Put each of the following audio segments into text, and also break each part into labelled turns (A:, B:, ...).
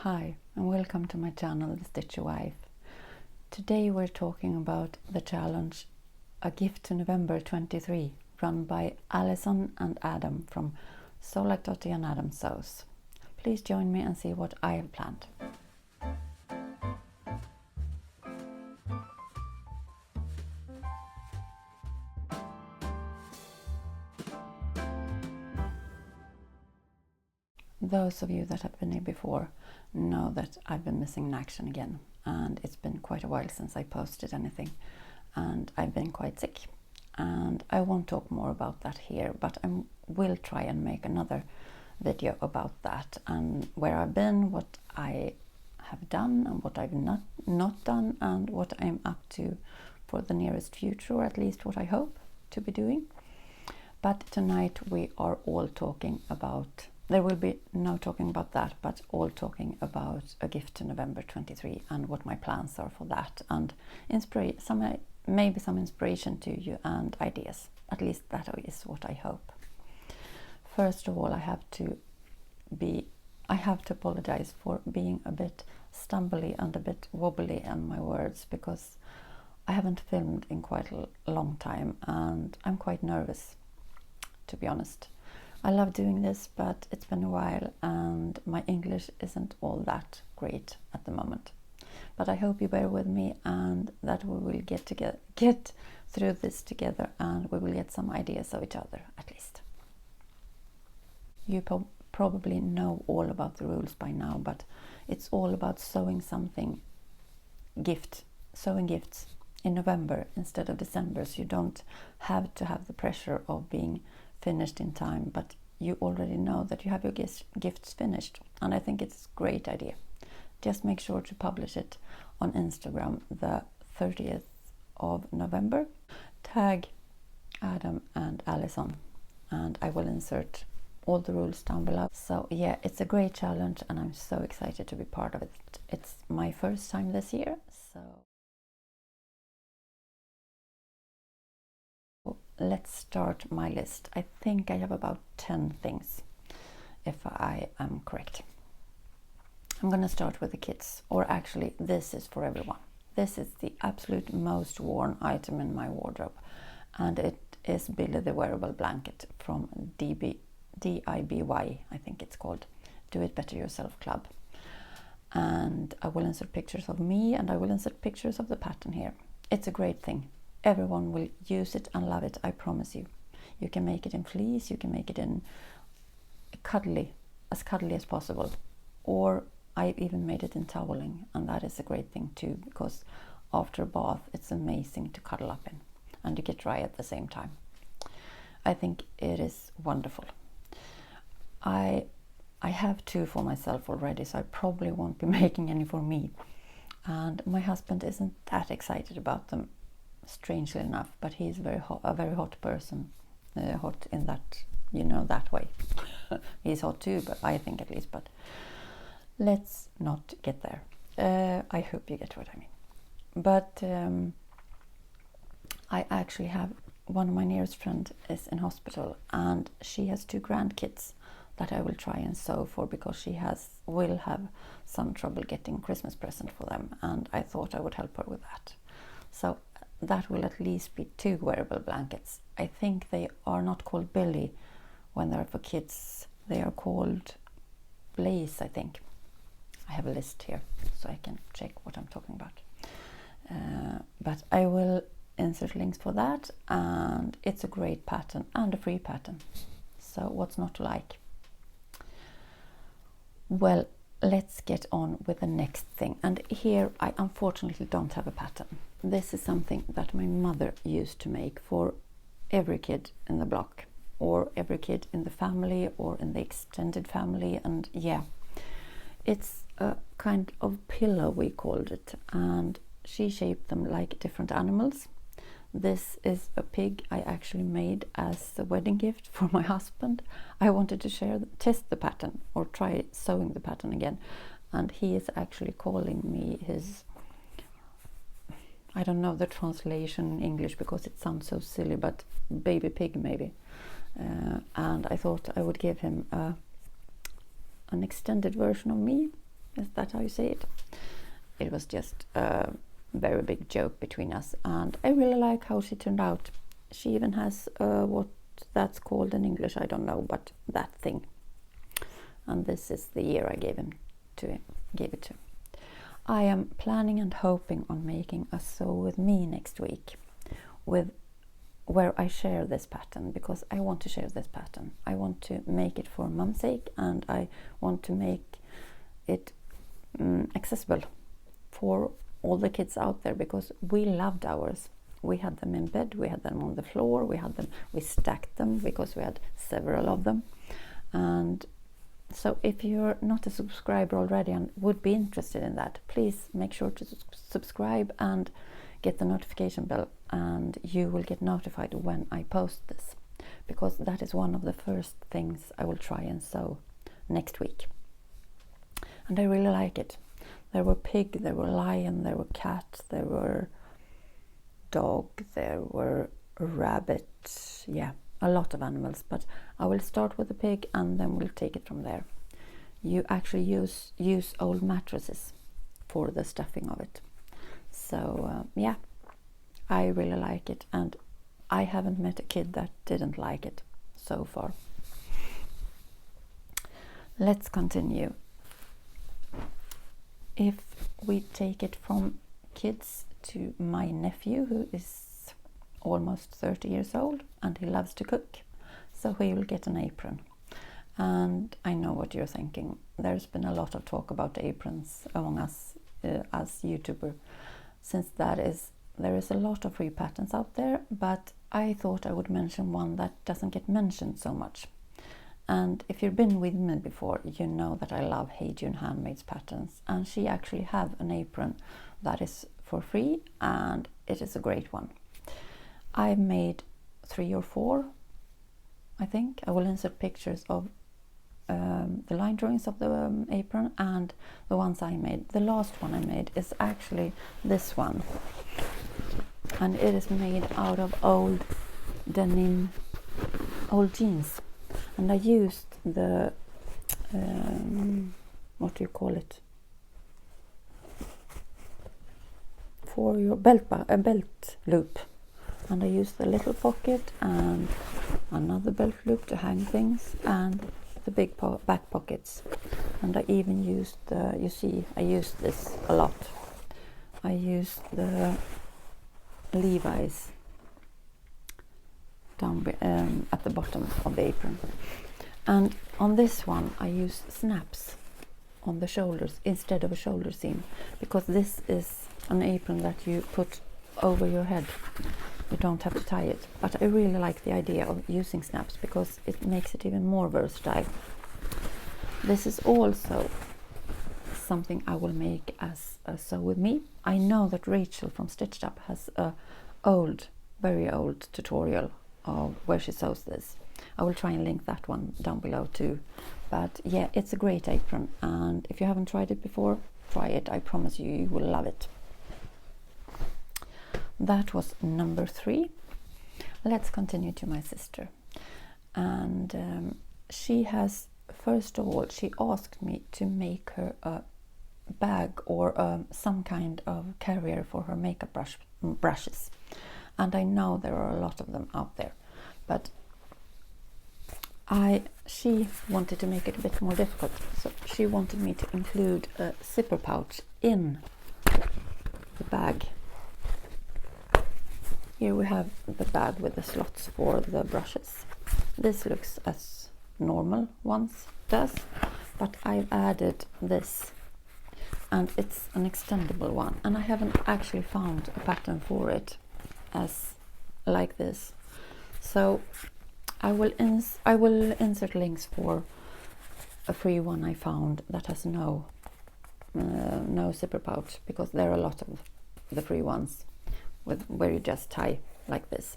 A: Hi and welcome to my channel, The Stitchy Wife. Today we're talking about the challenge A Gift to November 23 run by Allison and Adam from sewalong, dotty and AdamSews. Please join me and see what I have planned. Those of you that have been here before know that I've been missing in action again, and it's been quite a while since I posted anything, and I've been quite sick, and I won't talk more about that here, but I will try and make another video about that and where I've been, what I have done and what I've not done, and what I'm up to for the nearest future, or at least what I hope to be doing. But tonight we are all talking about, there will be no talking about that, but all talking about A Gift to November 23 and what my plans are for that, and maybe some inspiration to you and ideas. At least that is what I hope. First of all, I have to apologize for being a bit stumbly and a bit wobbly in my words, because I haven't filmed in quite a long time and I'm quite nervous, to be honest. I love doing this, but it's been a while and my English isn't all that great at the moment. But I hope you bear with me and that we will get through this together, and we will get some ideas of each other at least. You probably know all about the rules by now, but it's all about sewing gifts in November instead of December, so you don't have to have the pressure of being finished in time, but you already know that you have your gifts finished, and I think it's a great idea. Just make sure to publish it on Instagram the 30th of November. Tag Adam and Allison and I will insert all the rules down below. So yeah, it's a great challenge and I'm so excited to be part of it. It's my first time this year, so let's start my list. I think I have about 10 things, if I am correct. I'm gonna start with the kids, or actually this is for everyone. This is the absolute most worn item in my wardrobe, and it is Billy the Wearable blanket from DIBY, I think it's called, Do It Better Yourself Club. And I will insert pictures of me, and I will insert pictures of the pattern here. It's a great thing. Everyone will use it and love it, I promise you. You can make it in fleece, you can make it in as cuddly as possible, or I've even made it in toweling, and that is a great thing too, because after a bath it's amazing to cuddle up in, and you get dry at the same time. I think it is wonderful. I have two for myself already, so I probably won't be making any for me, and my husband isn't that excited about them, strangely enough, but he's a very hot person, hot in that, that way. He's hot too, but I think at least, but let's not get there. I hope you get what I mean. But I actually have one of my nearest friends is in hospital, and she has two grandkids that I will try and sew for, because she will have some trouble getting Christmas present for them, and I thought I would help her with that. So that will at least be 2 wearable blankets. I think they are not called Billy when they're for kids. They are called Blaze, I think. I have a list here so I can check what I'm talking about. But I will insert links for that, and it's a great pattern and a free pattern. So what's not to like? Well, let's get on with the next thing. And here I unfortunately don't have a pattern. This is something that my mother used to make for every kid in the block, or every kid in the family, or in the extended family, and yeah. It's a kind of pillow, we called it, and she shaped them like different animals. This is a pig I actually made as a wedding gift for my husband. I wanted to test the pattern, or try sewing the pattern again, and he is actually calling me his, I don't know the translation in English because it sounds so silly, but baby pig maybe. And I thought I would give him an extended version of me, Is that how you say it? It was just a very big joke between us, and I really like how she turned out. She even has what that's called in English, I don't know, but that thing. And this is the year I gave it to. I am planning and hoping on making a sew with me next week, where I share this pattern, because I want to share this pattern. I want to make it for mom's sake, and I want to make it accessible for all the kids out there, because we loved ours. We had them in bed, we had them on the floor, we stacked them because we had several of them. And so if you're not a subscriber already and would be interested in that, please make sure to subscribe and get the notification bell, and you will get notified when I post this, because that is one of the first things I will try and sew next week. And I really like it. There were pig, there were lion, there were cat, there were dog, there were rabbit, yeah, a lot of animals, but I will start with the pig and then we'll take it from there. You actually use old mattresses for the stuffing of it. So yeah, I really like it, and I haven't met a kid that didn't like it so far. Let's continue. If we take it from kids to my nephew, who is almost 30 years old, and he loves to cook, so he will get an apron. And I know what you're thinking. There's been a lot of talk about aprons among us as YouTuber, since there is a lot of free patterns out there, but I thought I would mention one that doesn't get mentioned so much. And if you've been with me before, you know that I love Hey June Handmade's patterns, and she actually have an apron that is for free, and it is a great one. I've made 3 or 4, I think. I will insert pictures of the line drawings of the apron and the ones I made. The last one I made is actually this one, and it is made out of old denim, old jeans, and I used the what do you call it, for your belt loop, and I used the little pocket and another belt loop to hang things, and the big back pockets. And I even used you see, I used this a lot. I used the Levi's down at the bottom of the apron, and on this one I use snaps on the shoulders instead of a shoulder seam, because this is an apron that you put over your head. You don't have to tie it, but I really like the idea of using snaps because it makes it even more versatile. This is also something I will make as a sew with me. I know that Rachel from Stitched Up has a very old tutorial of where she sews this. I will try and link that one down below too. But yeah, it's a great apron, and if you haven't tried it before, try it. I promise you, you will love it. That was number 3. Let's continue to my sister. And she has, first of all, she asked me to make her a bag or some kind of carrier for her makeup brushes. And I know there are a lot of them out there, but she wanted to make it a bit more difficult. So she wanted me to include a zipper pouch in the bag. Here we have the bag with the slots for the brushes. This looks as normal ones does, but I've added this, and it's an extendable one, and I haven't actually found a pattern for it as like this. So I will insert links for a free one I found that has no zipper pouch, because there are a lot of the free ones where you just tie like this,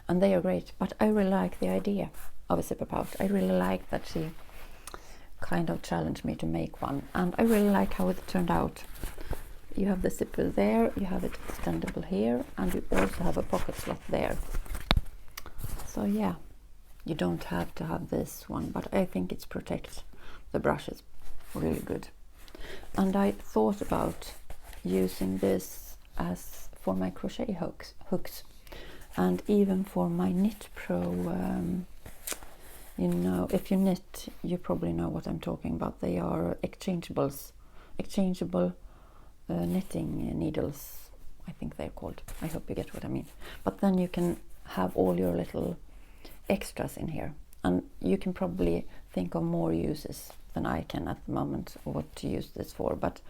A: and they are great. But I really like the idea of a zipper pouch. I really like that she kind of challenged me to make one, and I really like how it turned out. You have the zipper there, you have it extendable here, and you also have a pocket slot there. So yeah, you don't have to have this one, but I think it protects the brushes really good. And I thought about using this as for my crochet hooks, and even for my Knit Pro. You know, if you knit, you probably know what I'm talking about. They are exchangeable knitting needles, I think they're called. I hope you get what I mean. But then you can have all your little extras in here, and you can probably think of more uses than I can at the moment, what to use this for. But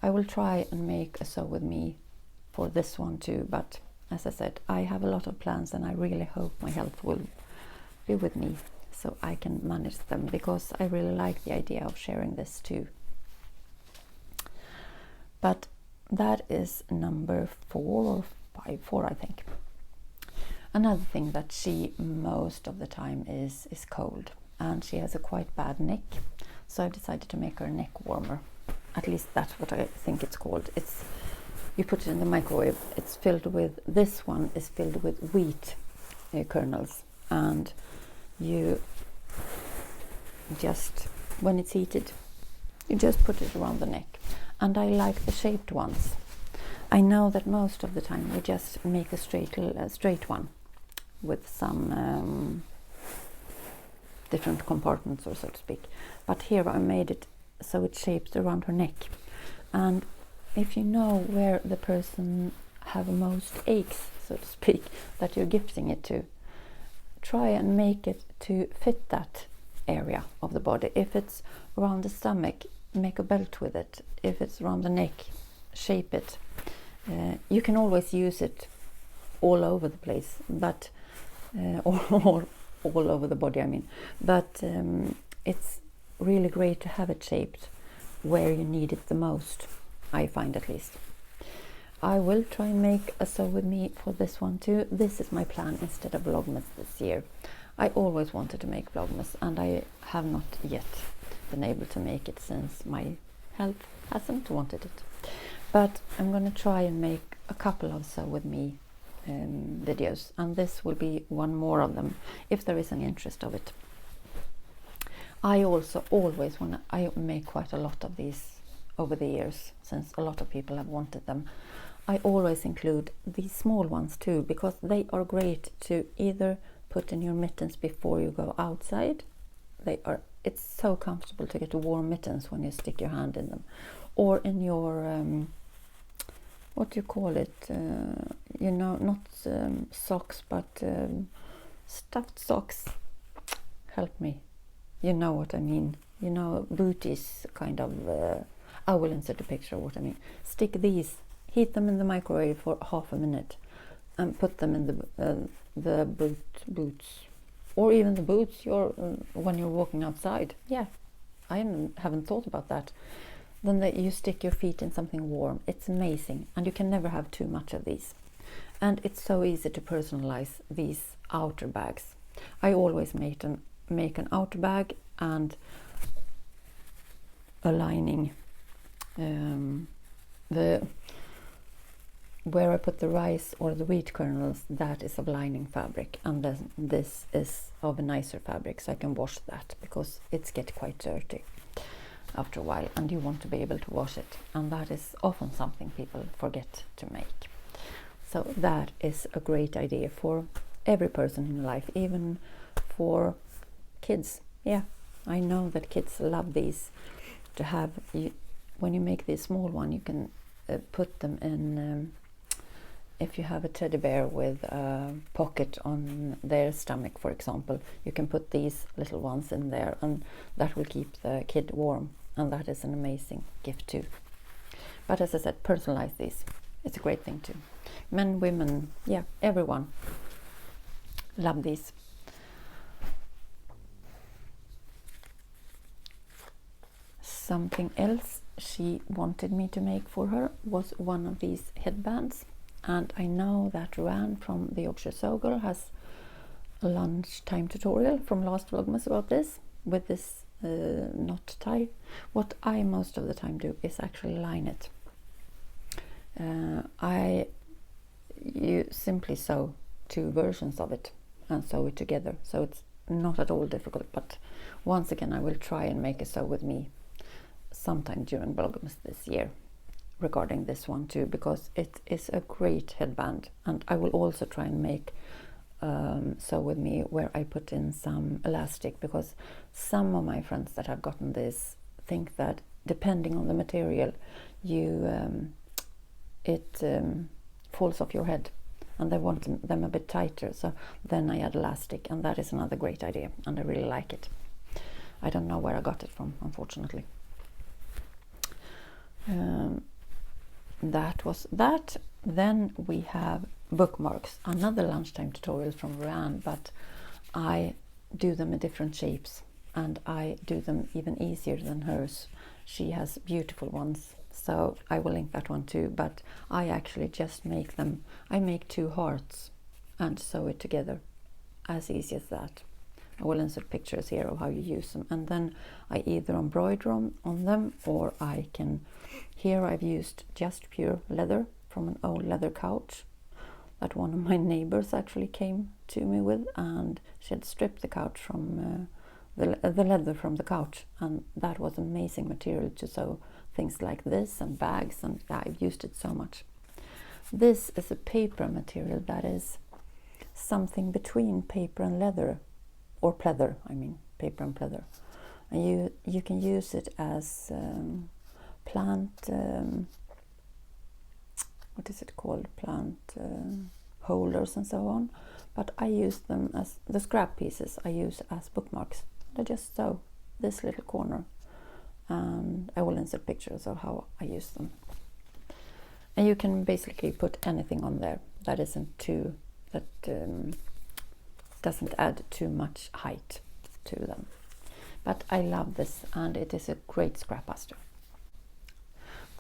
A: I will try and make a sew with me for this one too. But as I said, I have a lot of plans, and I really hope my health will be with me so I can manage them, because I really like the idea of sharing this too. But that is number 4 or 4, I think. Another thing that she most of the time is cold, and she has a quite bad neck, so I've decided to make her a neck warmer. At least that's what I think it's called. You put it in the microwave. It's filled with, this one is filled with wheat kernels, and you just, when it's heated, you just put it around the neck. And I like the shaped ones. I know that most of the time we just make a straight one with some different compartments, or so to speak. But here I made it so it shapes around her neck. And if you know where the person have most aches, so to speak, that you're gifting it to, try and make it to fit that area of the body. If it's around the stomach, make a belt with it. If it's around the neck, shape it. You can always use it all over the place, but all over the body, I mean. But it's really great to have it shaped where you need it the most, I find, at least. I will try and make a sew with me for this one too. This is my plan instead of Vlogmas this year. I always wanted to make Vlogmas, and I have not yet been able to make it since my health hasn't wanted it. But I'm going to try and make a couple of sew with me videos, and this will be one more of them if there is any interest of it. I also always, when I make quite a lot of these over the years, since a lot of people have wanted them, I always include these small ones too, because they are great to either put in your mittens before you go outside. It's so comfortable to get warm mittens when you stick your hand in them, or in your what do you call it, you know, not socks, but stuffed socks. Help me, you know what I mean, you know, booties, kind of. I will insert a picture of what I mean. Stick these, heat them in the microwave for half a minute, and put them in the boots, or even the boots when you're walking outside. Yeah, I haven't thought about that. Then you stick your feet in something warm. It's amazing, and you can never have too much of these. And it's so easy to personalize these outer bags. I always make an outer bag and a lining. Where I put the rice or the wheat kernels, that is of lining fabric, and then this is of a nicer fabric, so I can wash that, because it's get quite dirty after a while, and you want to be able to wash it, and that is often something people forget to make. So that is a great idea for every person in life, even for kids. Yeah, I know that kids love these to have. When you make this small one, you can put them in, if you have a teddy bear with a pocket on their stomach, for example, you can put these little ones in there, and that will keep the kid warm, and that is an amazing gift too. But as I said, personalize these. It's a great thing too. Men, women, yeah, everyone love these. Something else she wanted me to make for her was one of these headbands, and I know that Ruan from the Yorkshire Sew Girl has a lunchtime tutorial from last Vlogmas about this, with this knot tie. What I most of the time do is actually line it. You simply sew 2 versions of it and sew it together, so it's not at all difficult. But once again, I will try and make a sew with me sometime during Vlogmas this year regarding this one too, because it is a great headband. And I will also try and make Sew With Me where I put in some elastic, because some of my friends that have gotten this think that depending on the material it falls off your head, and they want them a bit tighter, so then I add elastic, and that is another great idea, and I really like it. I don't know where I got it from, unfortunately. That was that. Then we have bookmarks, another lunchtime tutorial from Ruan, but I do them in different shapes, and I do them even easier than hers. She has beautiful ones, so I will link that one too, but I actually just make them. I make 2 hearts and sew it together, as easy as that. I will insert pictures here of how you use them, and then I either embroider on them, or I can, here I've used just pure leather from an old leather couch that one of my neighbors actually came to me with, and she had stripped the couch from the leather from the couch, and that was amazing material to sew things like this and bags, and I've used it so much. This is a paper material that is something between paper and leather, or pleather, I mean paper and pleather, and you can use it as plant what is it called, plant holders and so on, but I use them as the scrap pieces. I use as bookmarks. I just sew this little corner, and I will insert pictures of how I use them. And you can basically put anything on there that isn't too, that doesn't add too much height to them. But I love this, and it is a great scrap buster.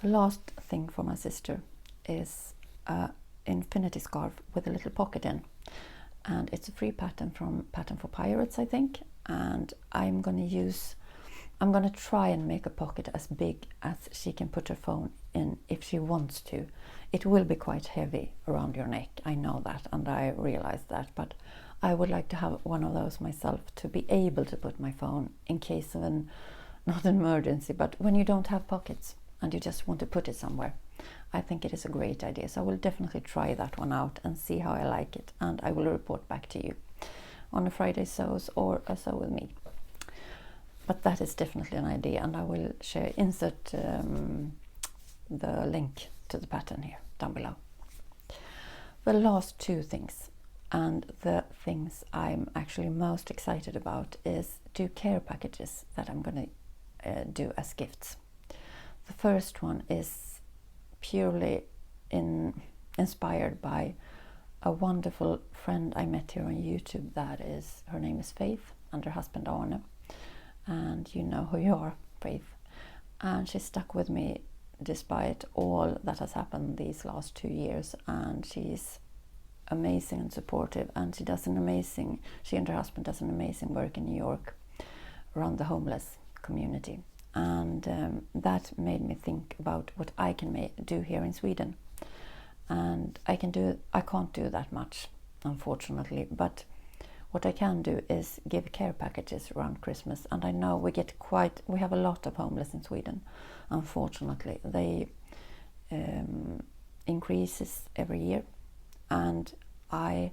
A: The last thing for my sister is a infinity scarf with a little pocket in, and it's a free pattern from Pattern for Pirates, I think, and I'm gonna try and make a pocket as big as she can put her phone in if she wants to. It will be quite heavy around your neck, I know that, and I realize that, but I would like to have one of those myself, to be able to put my phone in case of not an emergency, but when you don't have pockets and you just want to put it somewhere. I think it is a great idea, so I will definitely try that one out and see how I like it, and I will report back to you on a Friday Sews or a Sew With Me. But that is definitely an idea, and I will insert the link to the pattern here down below. The last 2 things, and the things I'm actually most excited about, is 2 care packages that I'm going to do as gifts. The first one is purely inspired by a wonderful friend I met here on YouTube. Her name is Faith, and her husband Arne, and you know who you are, Faith, and she stuck with me despite all that has happened these last 2 years, and she's amazing and supportive, and she and her husband does an amazing work in New York around the homeless community, and that made me think about what I can do here in Sweden. And I can't do that much, unfortunately, but what I can do is give care packages around Christmas, and I know we have a lot of homeless in Sweden, unfortunately. They increases every year, and I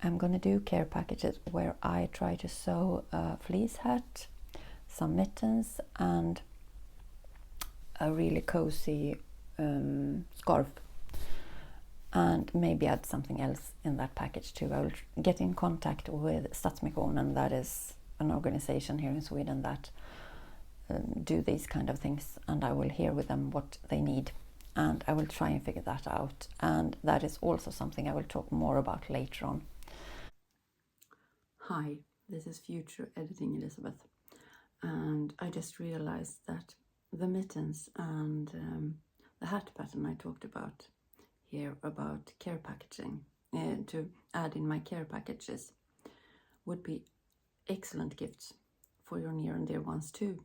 A: am going to do care packages where I try to sew a fleece hat, some mittens, and a really cozy scarf, and maybe add something else in that package too. I will get in contact with Stadsmissionen, that is an organization here in Sweden that do these kind of things, and I will hear with them what they need, and I will try and figure that out, and that is also something I will talk more about later on. Hi, this is future editing Elizabeth, and I just realized that the mittens and the hat pattern I talked about here about care packaging, to add in my care packages, would be excellent gifts for your near and dear ones too.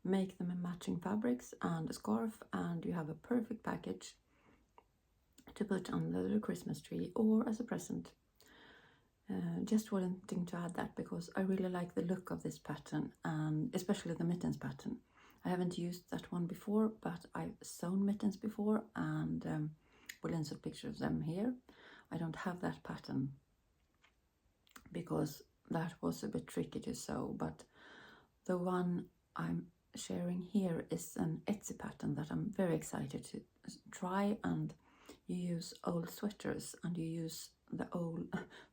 A: Make them in matching fabrics and a scarf, and you have a perfect package to put under the Christmas tree or as a present. Just wanting to add that because I really like the look of this pattern, and especially the mittens pattern, I haven't used that one before, but I've sewn mittens before, and we'll insert pictures of them here. I don't have that pattern because that was a bit tricky to sew, but the one I'm sharing here is an Etsy pattern that I'm very excited to try. And you use old sweaters, and you use the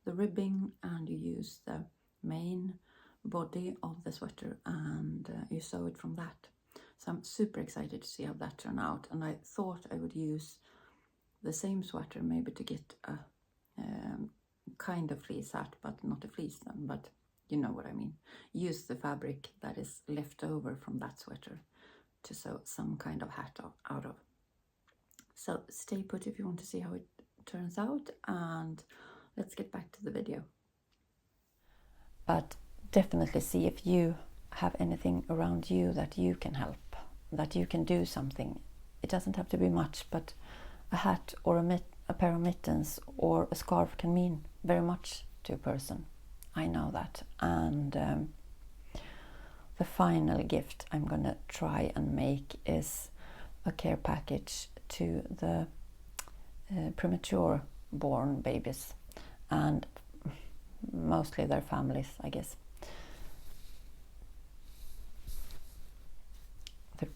A: ribbing, and you use the main body of the sweater, and you sew it from that. So I'm super excited to see how that turned out. And I thought I would use the same sweater maybe to get a kind of fleece hat, but not a fleece then, but you know what I mean. Use the fabric that is left over from that sweater to sew some kind of hat out of. So stay put if you want to see how it turns out, and let's get back to the video. But definitely see if you have anything around you that you can help, that you can do something. It doesn't have to be much, but a hat or a pair of mittens or a scarf can mean very much to a person. I know that. And the final gift I'm gonna try and make is a care package to the premature born babies, and mostly their families, I guess. The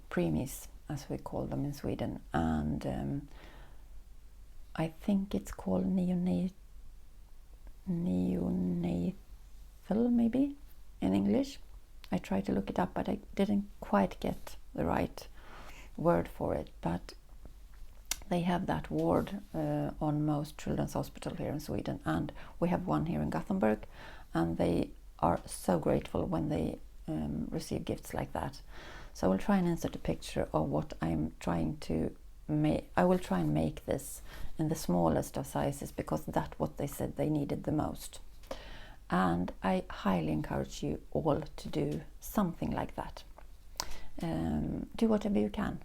A: Preemies, as we call them in Sweden, and I think it's called neonatal maybe in English. I tried to look it up, but I didn't quite get the right word for it. But they have that ward on most children's hospital here in Sweden, and we have one here in Gothenburg, and they are so grateful when they receive gifts like that. So I will try and insert a picture of what I'm trying to make. I will try and make this in the smallest of sizes, because that's what they said they needed the most. And I highly encourage you all to do something like that. Do whatever you can,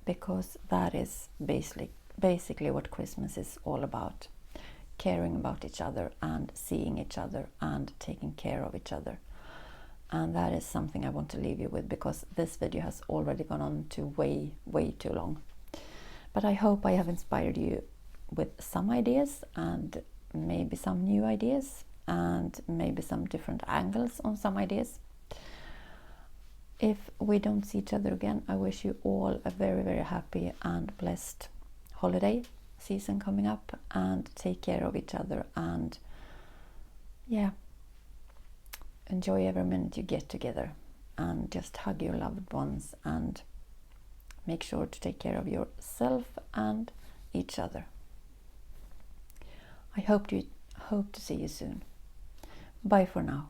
A: because that is basically what Christmas is all about. Caring about each other and seeing each other and taking care of each other. And that is something I want to leave you with, because this video has already gone on to way too long. But I hope I have inspired you with some ideas, and maybe some new ideas, and maybe some different angles on some ideas. If we don't see each other again, I wish you all a very happy and blessed holiday season coming up, and take care of each other, and yeah, enjoy every minute you get together, and just hug your loved ones, and make sure to take care of yourself and each other. I hope to see you soon. Bye for now.